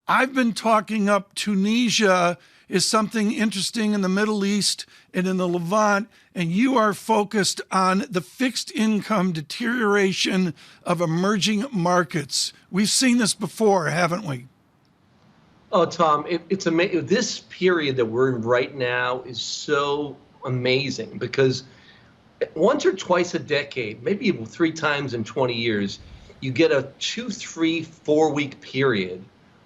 I've been talking up Tunisia is something interesting in the Middle East and in the Levant, and you are focused on the fixed income deterioration of emerging markets. We've seen this before, haven't we? Oh, Tom, it's amazing. This period that we're in right now is so amazing because once or twice a decade, maybe even 3 times in 20 years, you get a 2, 3, 4 week period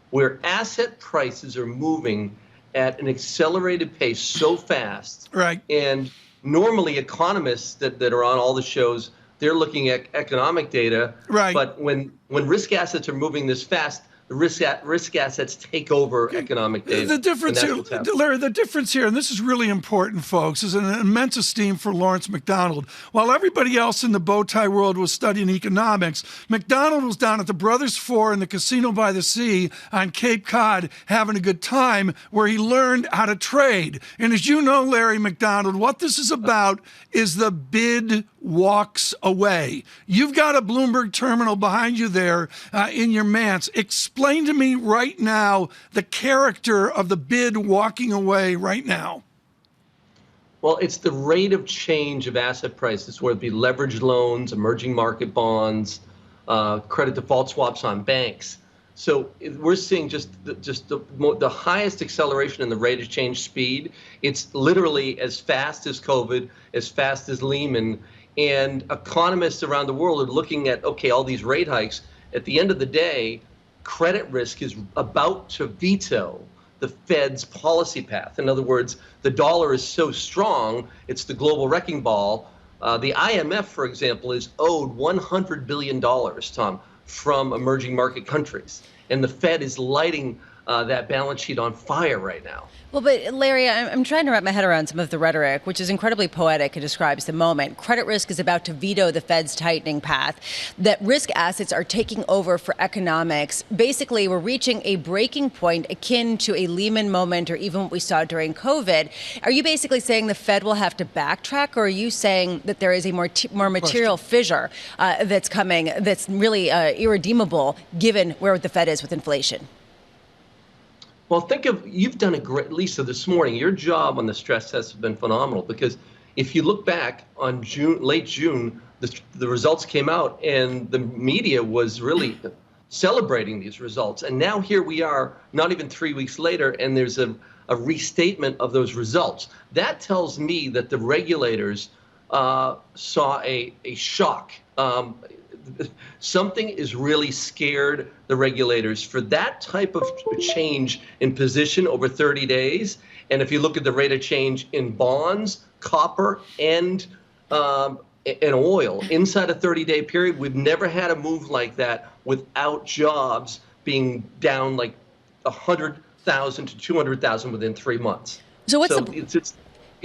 where asset prices are moving at an accelerated pace so fast. Right. And normally economists that are on all the shows, they're looking at economic data. Right. But when risk assets are moving this fast, the risk assets take over economic data. The difference here, Larry, the difference here, and this is really important, folks, is an immense esteem for Lawrence McDonald. While everybody else in the bow tie world was studying economics, McDonald was down at the Brothers Four in the Casino by the Sea on Cape Cod having a good time, where he learned how to trade. And as you know, Larry McDonald, what this is about is the bid walks away. You've got a Bloomberg terminal behind you there in your manse. Explain to me right now the character of the bid walking away right now. Well, it's the rate of change of asset prices, whether it be leveraged loans, emerging market bonds, credit default swaps on banks. So we're seeing just the highest acceleration in the rate of change speed. It's literally as fast as COVID, as fast as Lehman. And economists around the world are looking at, okay, all these rate hikes. At the end of the day, credit risk is about to veto the Fed's policy path. In other words, the dollar is so strong, it's the global wrecking ball. The IMF, for example, is owed $100 billion, Tom, from emerging market countries. And the Fed is lighting that balance sheet on fire right now. Well, but Larry, I'm trying to wrap my head around some of the rhetoric, which is incredibly poetic and describes the moment. Credit risk is about to veto the Fed's tightening path, that risk assets are taking over for economics. Basically, we're reaching a breaking point akin to a Lehman moment or even what we saw during COVID. Are you basically saying the Fed will have to backtrack, or are you saying that there is a more material fissure that's coming that's really irredeemable given where the Fed is with inflation? Well, you've done a great, Lisa, this morning. Your job on the stress test has been phenomenal, because if you look back on late June, the results came out and the media was really celebrating these results. And now here we are, not even 3 weeks later, and there's a restatement of those results. That tells me that the regulators saw a shock. Something is really scared the regulators for that type of change in position over 30 days. And if you look at the rate of change in bonds, copper, and oil inside a 30-day period, we've never had a move like that without jobs being down like 100,000 to 200,000 within 3 months. So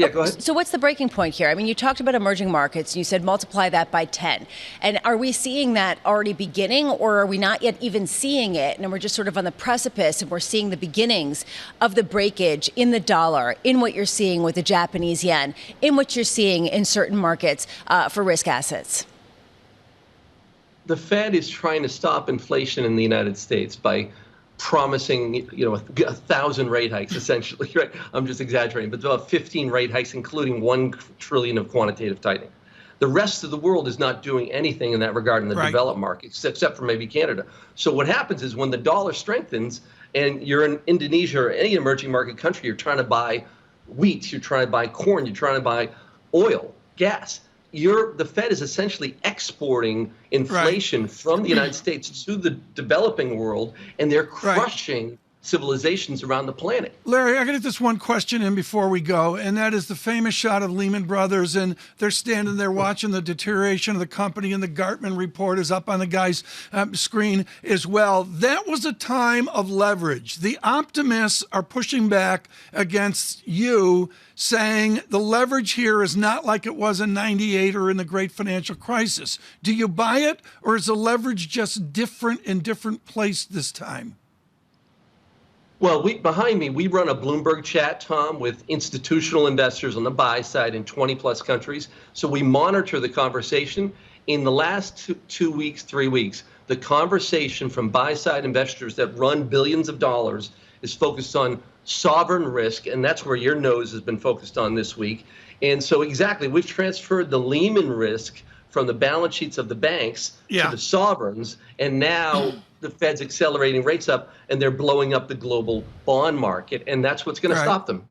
yeah, go ahead. So what's the breaking point here? I mean, you talked about emerging markets, and you said multiply that by 10. And are we seeing that already beginning, or are we not yet even seeing it? And we're just sort of on the precipice, and we're seeing the beginnings of the breakage in the dollar, in what you're seeing with the Japanese yen, in what you're seeing in certain markets for risk assets? The Fed is trying to stop inflation in the United States by promising, 1,000 rate hikes, essentially, right? I'm just exaggerating, but about 15 rate hikes, including $1 trillion of quantitative tightening. The rest of the world is not doing anything in that regard in the developed markets, except for maybe Canada. So what happens is when the dollar strengthens and you're in Indonesia or any emerging market country, you're trying to buy wheat, you're trying to buy corn, you're trying to buy oil, gas. The Fed is essentially exporting inflation from the United States to the developing world, and they're crushing civilizations around the planet. Larry, I got to get this one question in before we go, and that is the famous shot of Lehman Brothers, and they're standing there watching the deterioration of the company, and the Gartman report is up on the guy's screen as well. That was a time of leverage. The optimists are pushing back against you, saying the leverage here is not like it was in '98 or in the great financial crisis. Do you buy it, or is the leverage just different in different place this time? Well, behind me, we run a Bloomberg chat, Tom, with institutional investors on the buy side in 20 plus countries. So we monitor the conversation. In the last 2 weeks, 3 weeks, the conversation from buy-side investors that run billions of dollars is focused on sovereign risk, and that's where your nose has been focused on this week. And so exactly, we've transferred the Lehman risk from the balance sheets of the banks to the sovereigns, and now the Fed's accelerating rates up, and they're blowing up the global bond market, and that's what's going to stop them.